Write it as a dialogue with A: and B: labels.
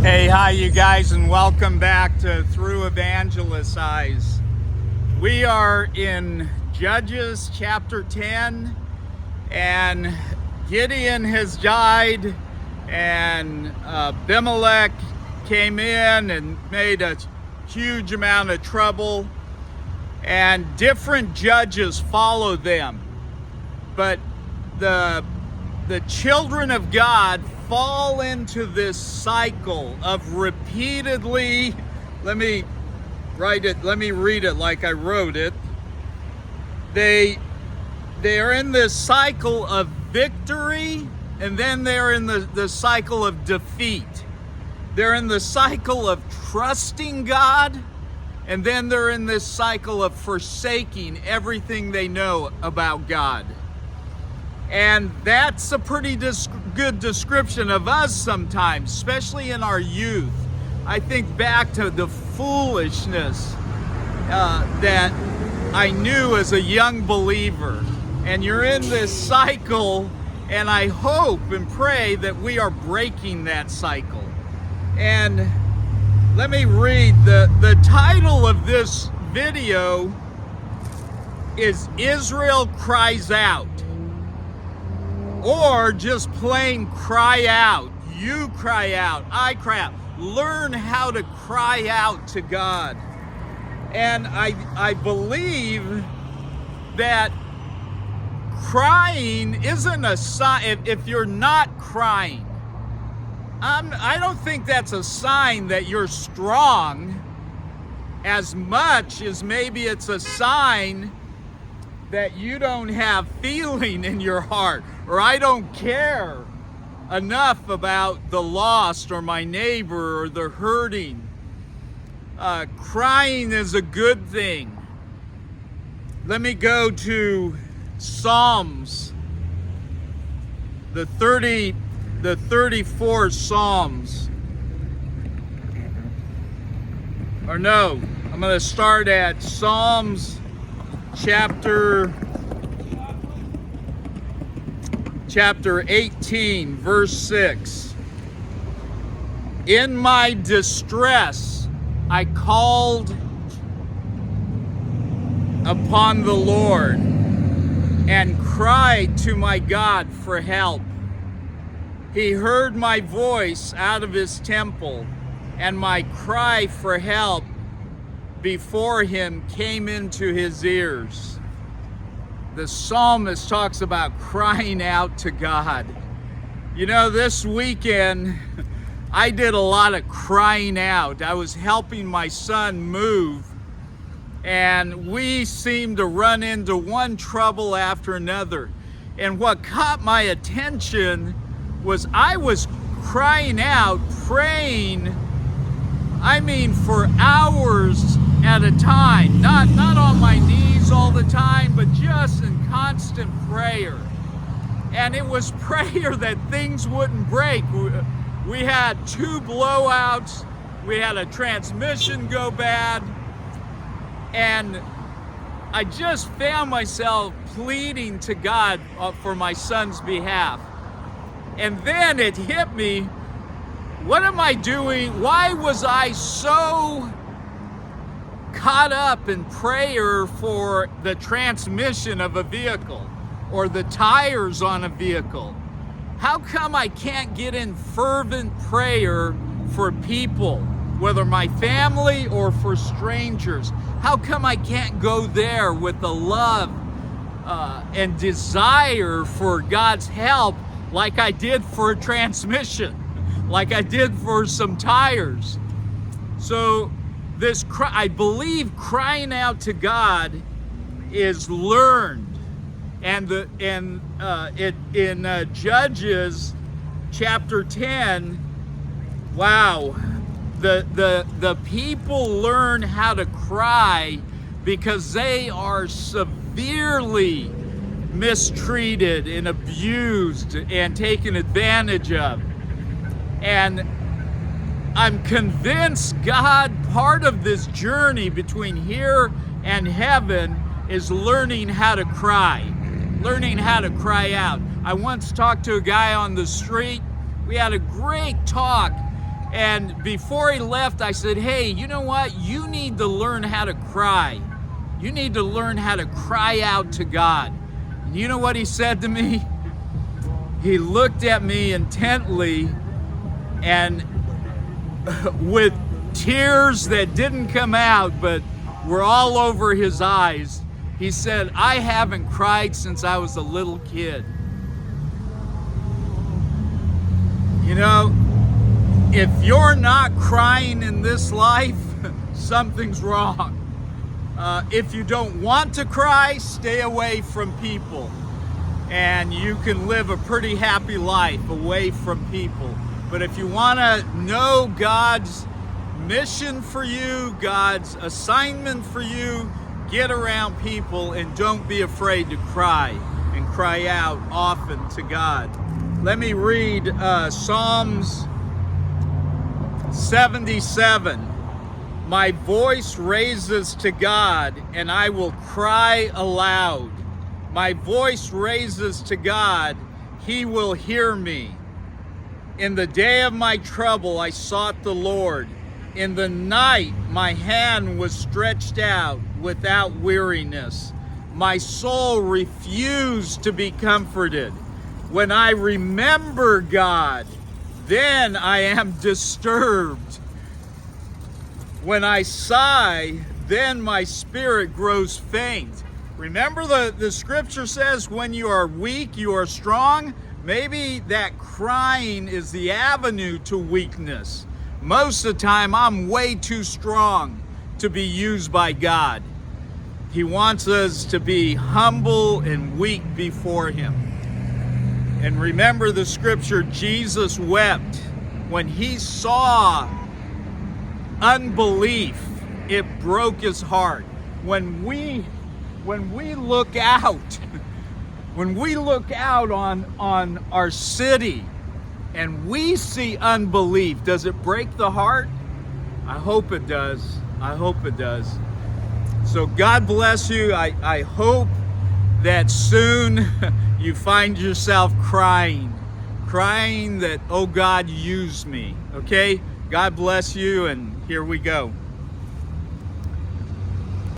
A: Hey, hi you guys, and welcome back to Through Evangelist's Eyes. We are in Judges chapter 10, and Gideon has died, and Abimelech came in and made a huge amount of trouble, and different judges followed them. But the children of God fall into this cycle of repeatedly, let me read it like I wrote it. They are in this cycle of victory, and then they're in the cycle of defeat. They're in the cycle of trusting God, and then they're in this cycle of forsaking everything they know about God. And that's a pretty good description of us sometimes, especially in our youth. I think back to the foolishness that I knew as a young believer. And you're in this cycle, and I hope and pray that we are breaking that cycle. And let me read, the title of this video is Israel Cries Out. Or just plain cry out. You cry out. I cry out. Learn how to cry out to God. And I believe that crying isn't a sign. If you're not crying, I don't think that's a sign that you're strong, as much as maybe it's a sign that you don't have feeling in your heart, or I don't care enough about the lost or my neighbor or the hurting. Crying is a good thing. Let me go to Psalms, the 34 Psalms. Or no, I'm going to start at Psalms chapter 18, verse 6. In my distress, I called upon the Lord and cried to my God for help. He heard my voice out of his temple, and my cry for help before him came into his ears. The psalmist talks about crying out to God. You know, this weekend I did a lot of crying out. I was helping my son move, and we seemed to run into one trouble after another. And what caught my attention was I was crying out, praying, for hours at a time, not on my knees all the time, but just in constant prayer. And it was prayer that things wouldn't break. We had 2 blowouts, we had a transmission go bad, and I just found myself pleading to God for my son's behalf. And then it hit me, what am I doing? Why was I so caught up in prayer for the transmission of a vehicle or the tires on a vehicle? How come I can't get in fervent prayer for people, whether my family or for strangers? How come I can't go there with the love and desire for God's help like I did for a transmission, like I did for some tires? So I believe crying out to God is learned, and in Judges chapter 10, wow, the people learn how to cry because they are severely mistreated and abused and taken advantage of. And I'm convinced God, part of this journey between here and heaven is learning how to cry out. I once talked to a guy on the street. We had a great talk, And before he left, I said, hey, you know what? You need to learn how to cry. You need to learn how to cry out to God. And you know what he said to me? He looked at me intently, and with tears that didn't come out but were all over his eyes, he said, I haven't cried since I was a little kid. You know, if you're not crying in this life, something's wrong. If you don't want to cry, stay away from people. And you can live a pretty happy life away from people. But if you want to know God's mission for you, God's assignment for you, get around people and don't be afraid to cry and cry out often to God. Let me read Psalms 77. My voice raises to God, and I will cry aloud. My voice raises to God, he will hear me. In the day of my trouble, I sought the Lord. In the night, my hand was stretched out without weariness. My soul refused to be comforted. When I remember God, then I am disturbed. When I sigh, then my spirit grows faint. Remember the scripture says when you are weak, you are strong. Maybe that crying is the avenue to weakness. Most of the time, I'm way too strong to be used by God. He wants us to be humble and weak before him. And remember the scripture, Jesus wept when he saw unbelief. It broke his heart. When we look out, when we look out on our city and we see unbelief, does it break the heart? I hope it does. I hope it does. So God bless you. I hope that soon you find yourself crying that, oh God, use me. Okay? God bless you, and here we go.